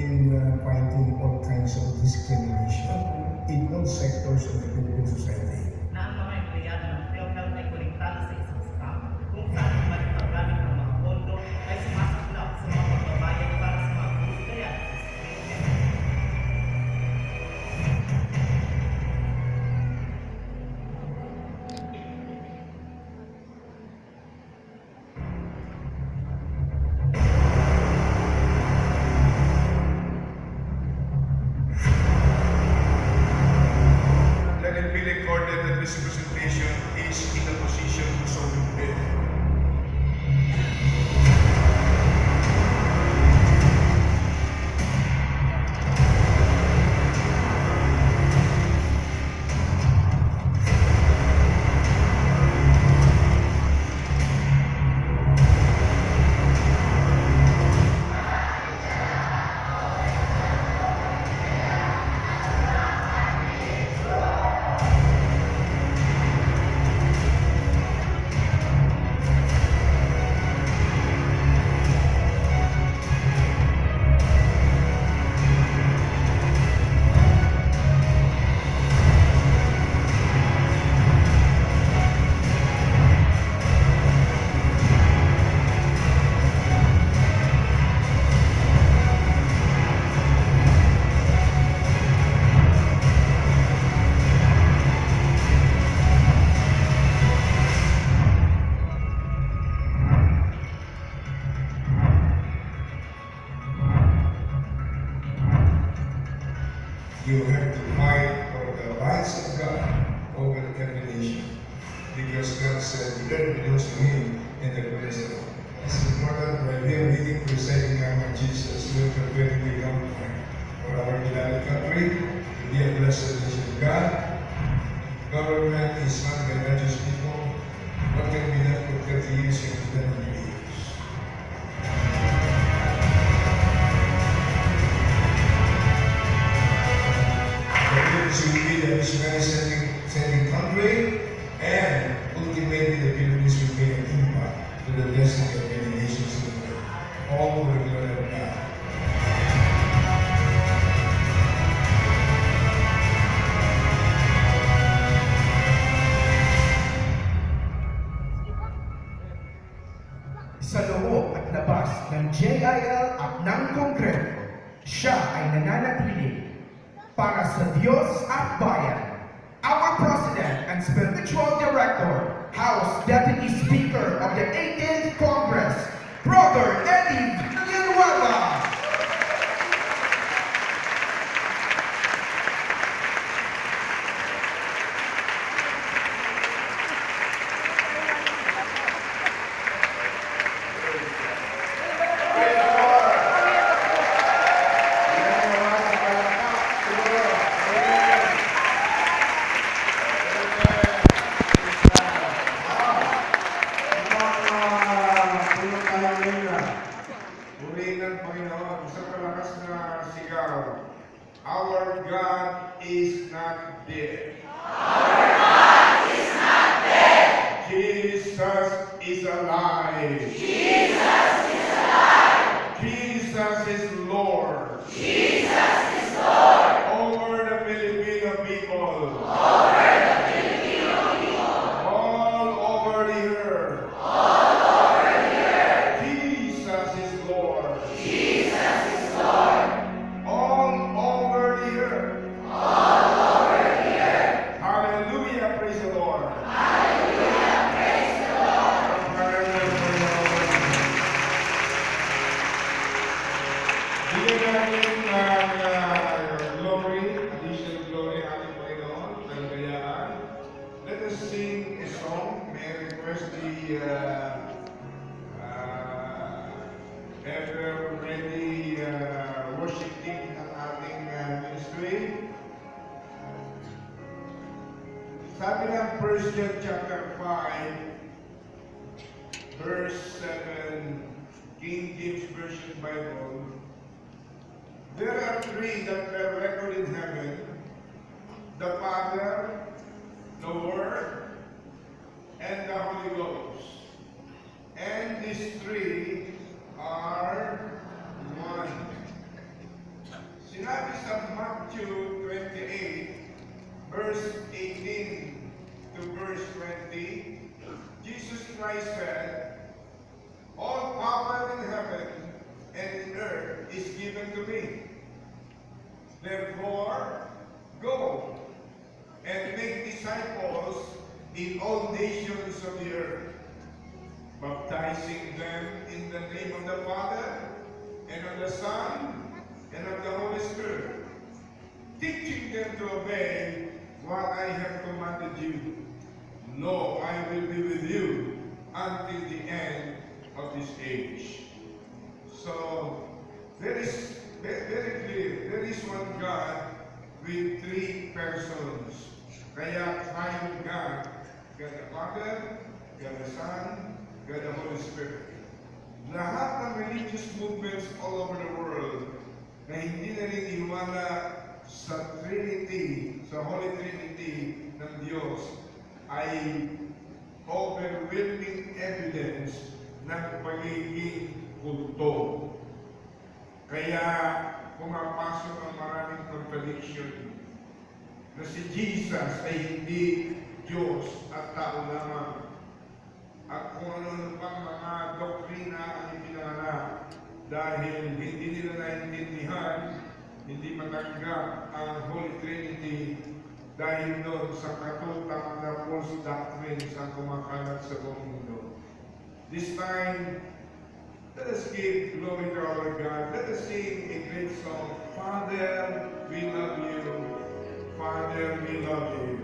in fighting all kinds of discrimination in all sectors of the Philippine society. Na ang mga empleyado ng PhilHealth ay konektado sa isang scam kung saan ang balik paggamit ng mga pondo ay sumasaklap sa mga pagbabayad para sa mga husgayan. Let it be recorded that this presentation is in a position to so prepare. You have to fight for the rights of God over every nation. Because God said the earth belongs to Him and the rest of it. It's important when we are reading presiding come of Jesus, we prepare to become for our beloved country, to be a blessed nation of God. Government is run by righteous people. What can be done for 30 years can be done in 3 years. Should be the missionary sending country, and ultimately the Philippines will make an impact to the blessing of many nations in the world, all for the glory of God. Sa loob at labas ng JIL at ng Kongreso, siya ay nananatili para sa Diyos at Bayan. Our President and Spiritual Director, House Deputy Speaker of the 18th Congress, Brother Eddie Villanueva. Our God is not dead. Our God is not dead. Jesus is alive. Jesus is alive. Jesus is Lord. Jesus is Lord. Over the Filipino people. Over the Filipino people. All over the earth. All over the earth. Jesus is Lord. Jesus is Lord. All over the earth. All over the earth. Hallelujah. Praise the Lord. Hallelujah. Praise the Lord. Bigyan natin ng glory, additional glory ating Panginoon, kaligayaan. Let us sing a song. May I request the ever ready worship team ng ating ministry. Sabi ng 1 John chapter 5, verse 7, King James Version Bible, there are three that were recorded in heaven, the Father, the Word, and the Holy Ghost. And these three are one. Sinabi sa Matthew 28, verse 18 to verse 20, Jesus Christ said, "All power in heaven and in earth is given to me. Therefore, go and make disciples in all nations of the earth, baptizing them in the name of the Father, and of the Son, and of the Holy Spirit, teaching them to obey what I have commanded you. Lo, I will be with you until the end of this age." So, there is very clear, there is one God with three persons. Kaya triune God, God the Father, God the Son, God the Holy Spirit. Lahat ng religious movements all over the world na hindi naniniwala sa Trinity, sa Holy Trinity ng Diyos, ay overwhelming evidence ng pagiging kulto. Kaya pumapasok ang maraming contradiction na si Jesus ay hindi Diyos at tao lamang. At kung ano pang mga doktrina ang ipinanganak dahil hindi nila naintindihan, hindi matanggap ang Holy Trinity dahil doon sa katutang na false doctrines ang kumakalat sa buong mundo. This time, let us give glory to our God. Let us sing a great song. Father, we love you. Father, we love you.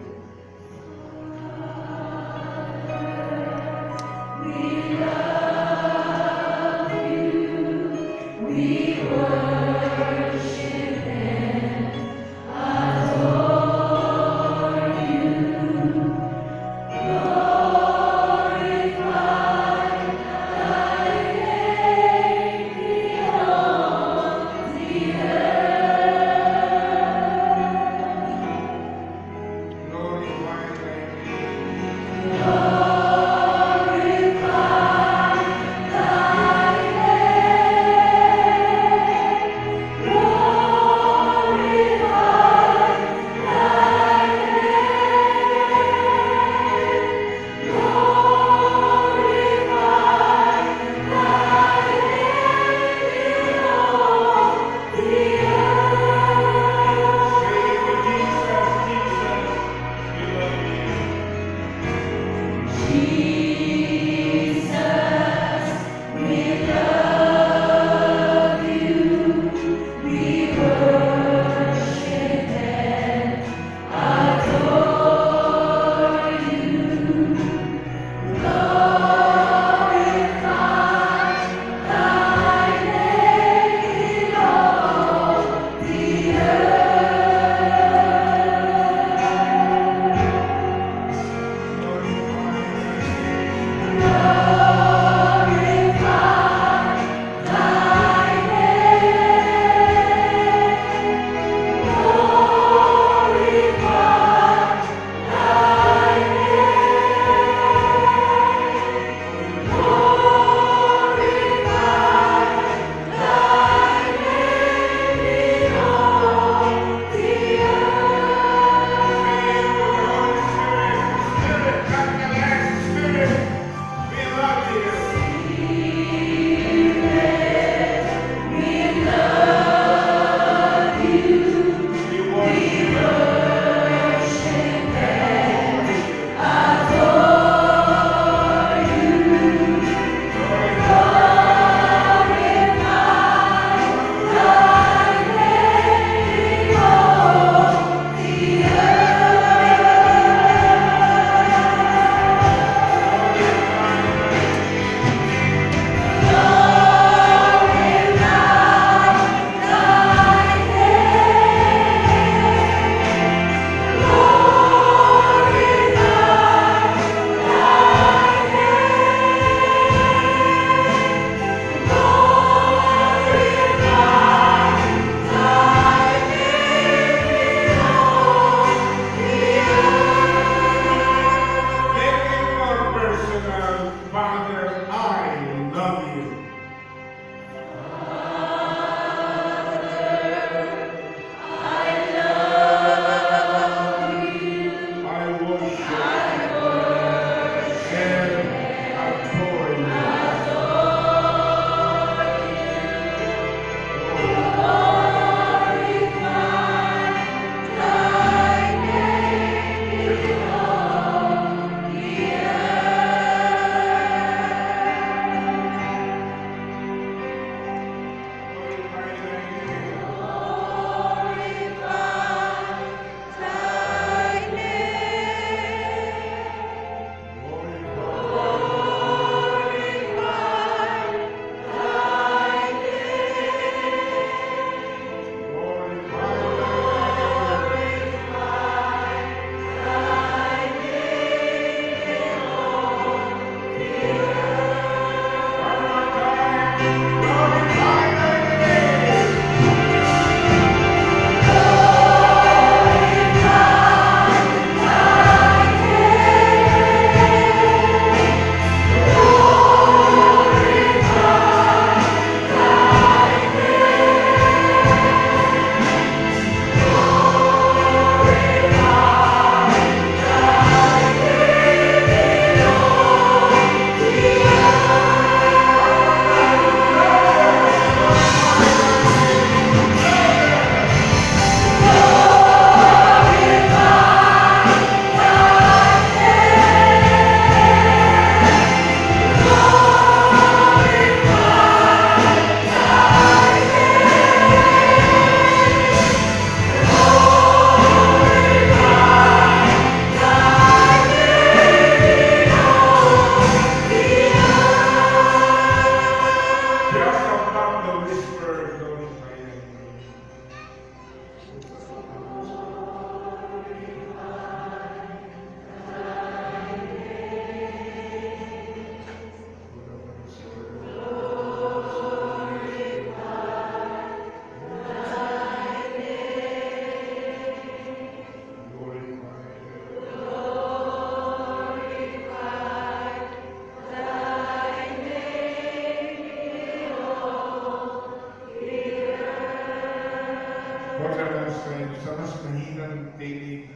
Lord, I ask sa mas mahinang tinig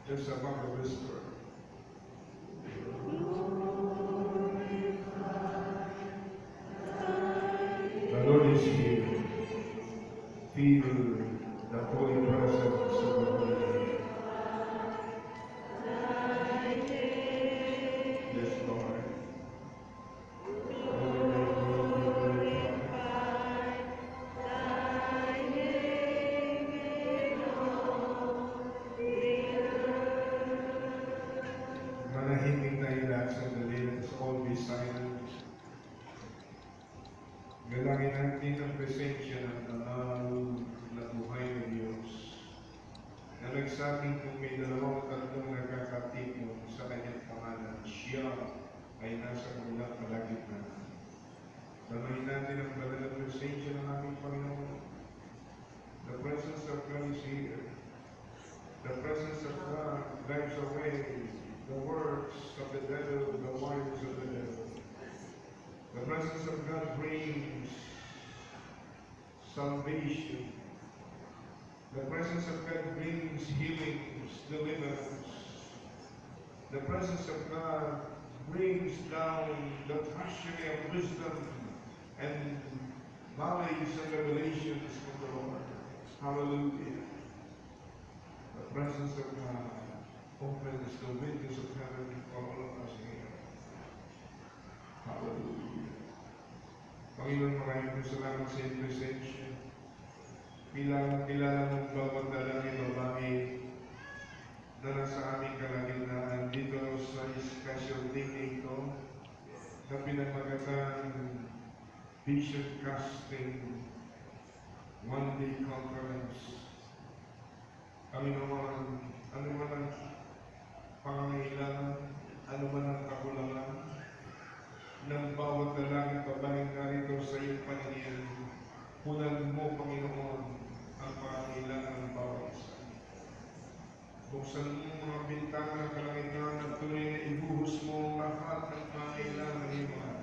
dyan sa mga whisper. The Lord is here. Feel the holy presence of the Holy Spirit. Yes, Lord. Manahimik tayo lahat sandali. Let's all be silent. Galangin natin ang presensya ng banal na buhay ng Diyos na nagsabing kung may dalawang tatlong nagkakatipon sa kanyang pangalan, siya ay nasa kabilang kalagitnaan. Samahin natin ang banal na presensya ng aming Panginoon. The presence of God is here. The presence of God drives away the works of the devil, the wiles of the devil. The presence of God brings salvation. The presence of God brings healings, deliverance. The presence of God brings down the treasury of wisdom and knowledge and revelations from the Lord. Hallelujah. The presence of God opens the windows of heaven for all of us here. Hallelujah. Panginoon, maraming salamat sa iyong presensya. Kilala mong bawat lalaki babae na nasa aming kalagitnaan dito sa special day na ito na pinamagatan Vision Casting One-Day Conference. Panginoon, ano man ang pangangailangan, ano man ang kakulangan ng bawat lalaki babaeng narito sa iyong paningin, punan mo, Panginoon, ang pangangailangan ng bawat isa. Buksan mo mga bintana ng kalangitan at tunay na ibuhos mo lahat ng pangangailangan ng mga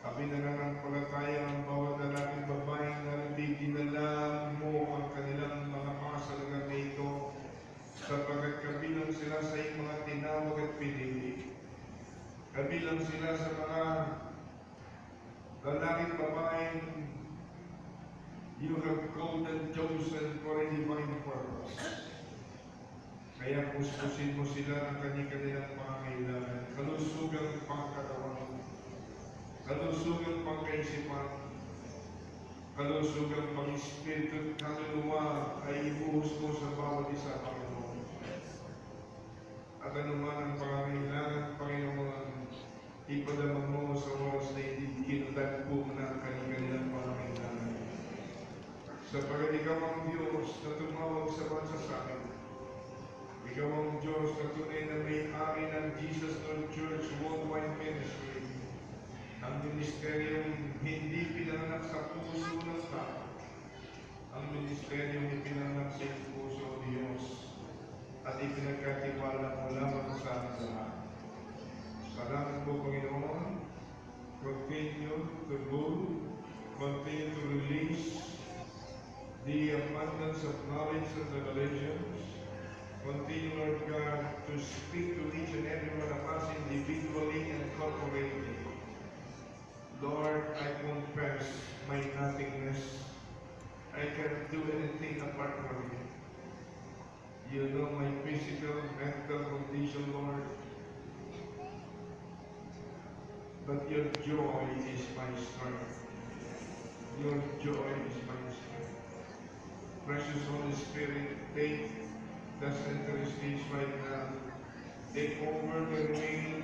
Kapinananampalataya ang bawat lalaking babaeng narinig, dinala mo ang kanilang mga pasalagan na ito sapagkat kabilang sila sa iyong mga tinawag at pinili. Kabilang sila sa mga lalaking babaeng you have called and chosen for a divine purpose. Kaya puspusin mo sila ng kanilang pangangailangan, kalusugang pangkatawan, kalusugang pangkaisipan, kalusugang pang-espiritu at kaluluwa ay ibuhos mo sa bawat isa, Panginoon. At anuman ang pangangailangan, Panginoon, ipadama mo sa oras na hindi kinutagpo mo na ang kanilang pangangailangan. Sapagat ikaw ang Diyos na tumawag sa bansasakin. Ikaw ang Diyos na tunay na may-ari ng Jesus Lord Church Worldwide Ministry. Ang ministeryong hindi pinanganak sa puso ng tao. Ang ministeryong ipinanganak sa puso ng Diyos at ipinagkatiwala mo lamang sa ating lahat. Salamat po, Panginoon. Continue to move, continue to release the abundance of knowledge and revelations. Continue, Lord God, to speak to each and every one of us individually and corporately. Lord, I confess my nothingness. I cannot do anything apart from you. You know my physical, mental condition, Lord. But your joy is my strength. Your joy is my strength. Precious Holy Spirit, take the center stage right now. Take over the main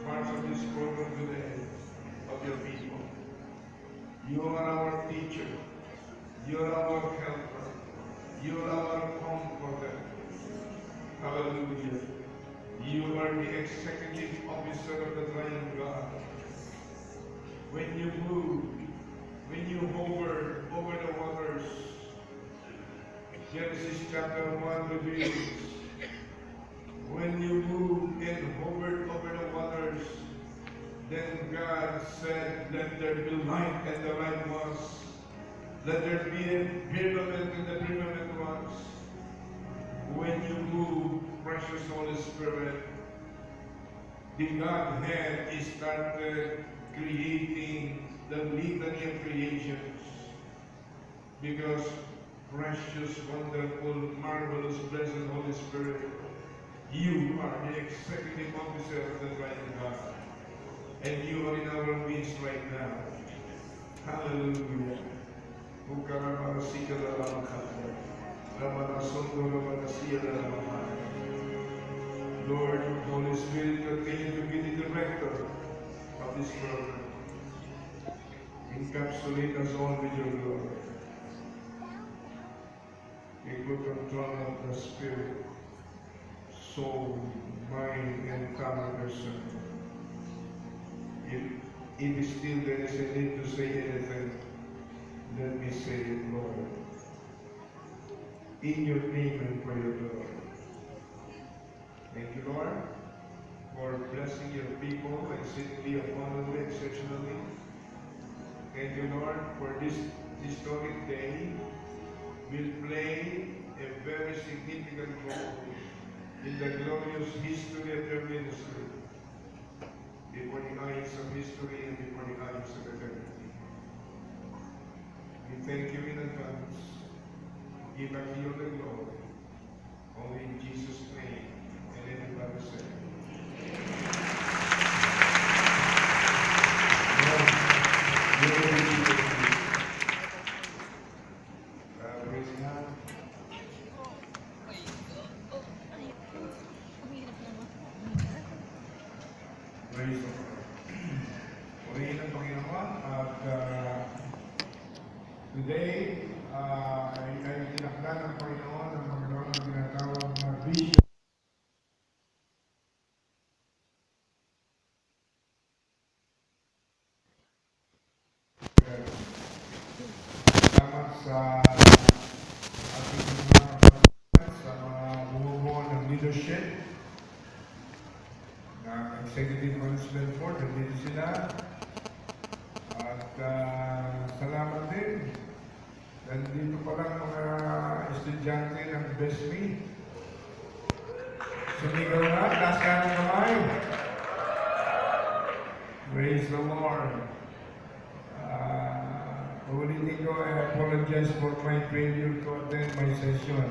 parts of this program today of your people. You are our teacher. You are our helper. You are our comforter. Hallelujah. You are the executive officer of the Triune God. When you move, when you hover over the waters, Genesis chapter 1 reveals, when you moved and hovered over the waters, then God said, let there be light, and the light was. Let there be a firmament, and the firmament Spirit, the Godhead started creating the litany of creations because precious, wonderful, marvelous, blessed Holy Spirit, you are the executive officer of the Triune God. And you are in our midst right now. Hallelujah. Lord, Holy Spirit, continue to be the director of this program. Encapsulate us all with your glory. Take control of the spirit, soul, mind, and tongue person. If still there is a need to say anything, let me say it, Lord. In your name and for your glory. Thank you, Lord, for blessing your people exceedingly abundantly, exceptionally. Thank you, Lord, for this historic day will play a very significant role in the glorious history of your ministry, before the eyes of history and before the eyes of eternity. We thank you in advance. Give back you the glory. Only in Jesus' name. And everybody say, Lord, glory be to you. Praise God. Praise the Lord. Purihin ang Panginoon at today ay tinakda ng Panginoon ang magkaroon ng tinatawag na vision. Salamat sa ating mga kapatid, sa mga bumubuo ng leadership na Executive Management Board, nandito sila. At salamat din. Nandito pa lang mga estudyante ng BESMI. Sumigaw na, taas ka ng kamay. Praise the Lord. Ulitin ko, I apologize for my failure to attend my session.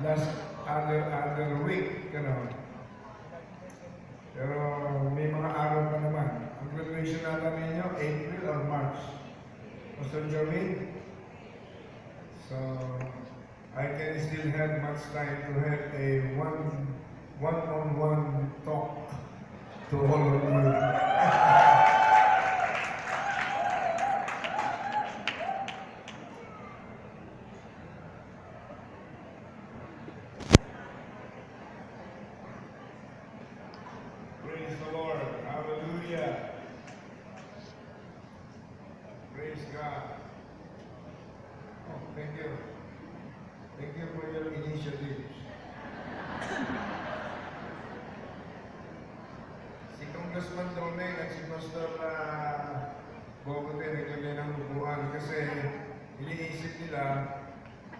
Last other week, Pero may mga araw pa naman. Ang graduation natin ninyo, April or March. Pastor Joey? So, I can still have much time to have a one-on-one talk to all of you. Praise the Lord. Hallelujah. Praise God. Oh, thank you. Thank you for your initiatives. Si Congressman Domeng at si Pastor Bogote nagkagay ng upuan kasi iniisip nila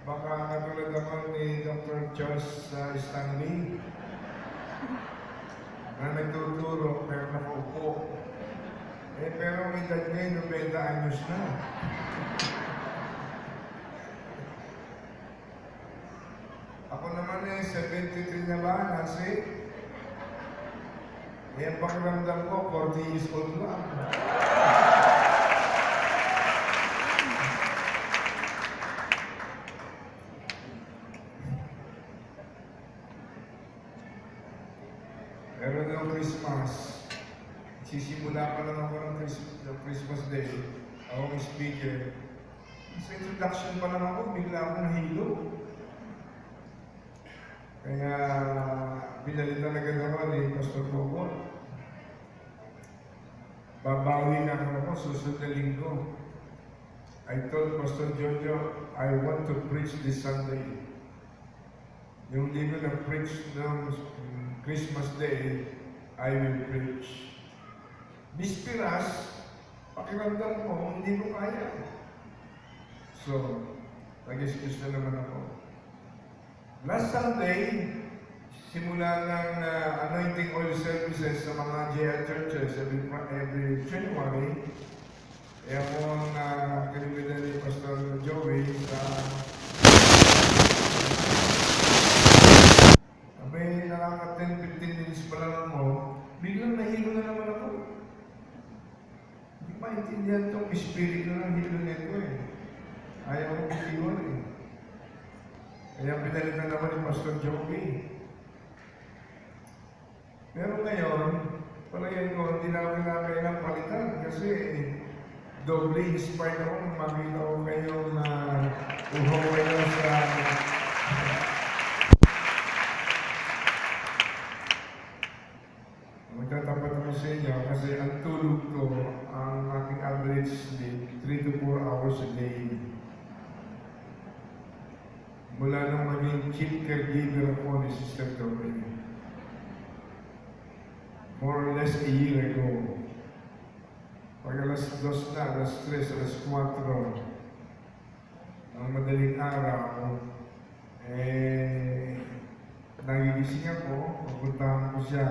baka katulad naman ni Dr. Charles Stanley na nagtuturo pero nakaupo. Pero may edad ngayon, 90 anyos na. Ako naman 73 na ba, Nancy? Ang pakiramdam ko, 40 years old lang. Pero noong Christmas, sisimula pa lang ako ng Christmas Day, ako ang speaker. Sa introduction pa lang ako, bigla akong nahilo. Kaya pinalitan agad ako ni Pastor Bobo. Babawi na ako susunod na linggo. I told Pastor Jojo, I want to preach this Sunday. Yung linggo na preach ng Christmas Day, I will preach. Bispiras, pakiramdam ko, hindi ko kaya. So, nag-excuse na naman ako. Last Sunday, simula ng anointing oil services sa mga JL churches every January. Kaya po ang kalimutan ni Pastor Joey sa abay nakaka 10-15 minutes pa lang ako, biglang nahilo na naman ako. Hindi maintindihan itong espiritu ng hilo nito eh. Ayaw ko bitiwan eh. Kaya pinalitan naman ni Pastor Joey. Pero ngayon, palagay ko, hindi na kailangan palitan kasi doble inspired ako nung makita ko kayo na uhaw kayo sa magtatapat ako sa inyo kasi ang tulog ko, ang aking average sleep, 3 to 4 hours a day. Mula nung maging chief caregiver ako ni Sister Doreen. More or less a year ago. Pag alas 2 na, alas 3, alas 4, ang madaling araw, nagigising ako, pupuntahan ko siya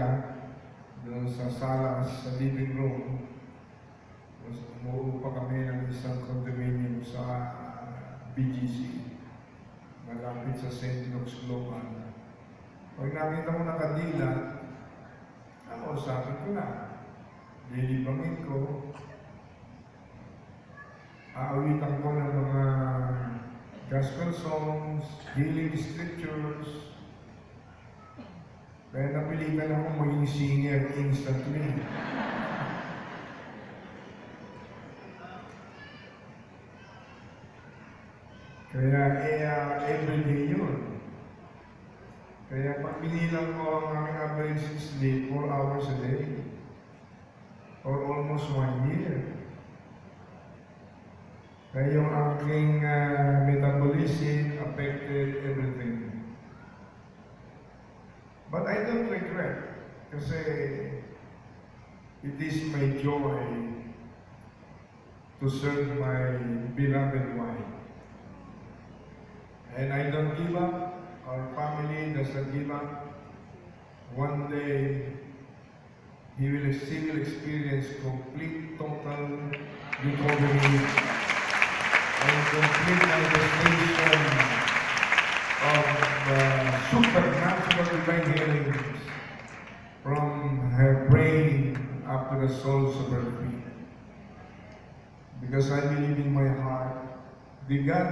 doon sa sala, sa living room. Tapos umuupa kami ng isang condominium sa BGC, malapit sa St. Luke's Global. Pag nakita ko nakadila, sabi ko na, lilibangin ko, aawitan ko ng mga gospel songs, healing scriptures. Kaya napilitan ako maging singer instantly. Kaya everyday yun. Kaya pag binilang ko ang aking average sleep, 4 hours a day, or almost 1 year. Kaya yung aking metabolism affected everything. But I don't regret kasi it is my joy to serve my beloved wife. And I don't give up. Our family doesn't give up. One day, she will experience complete, total recovery and complete manifestation of supernatural divine healings from her brain up to the soles of her feet. Because I believe in my heart, the God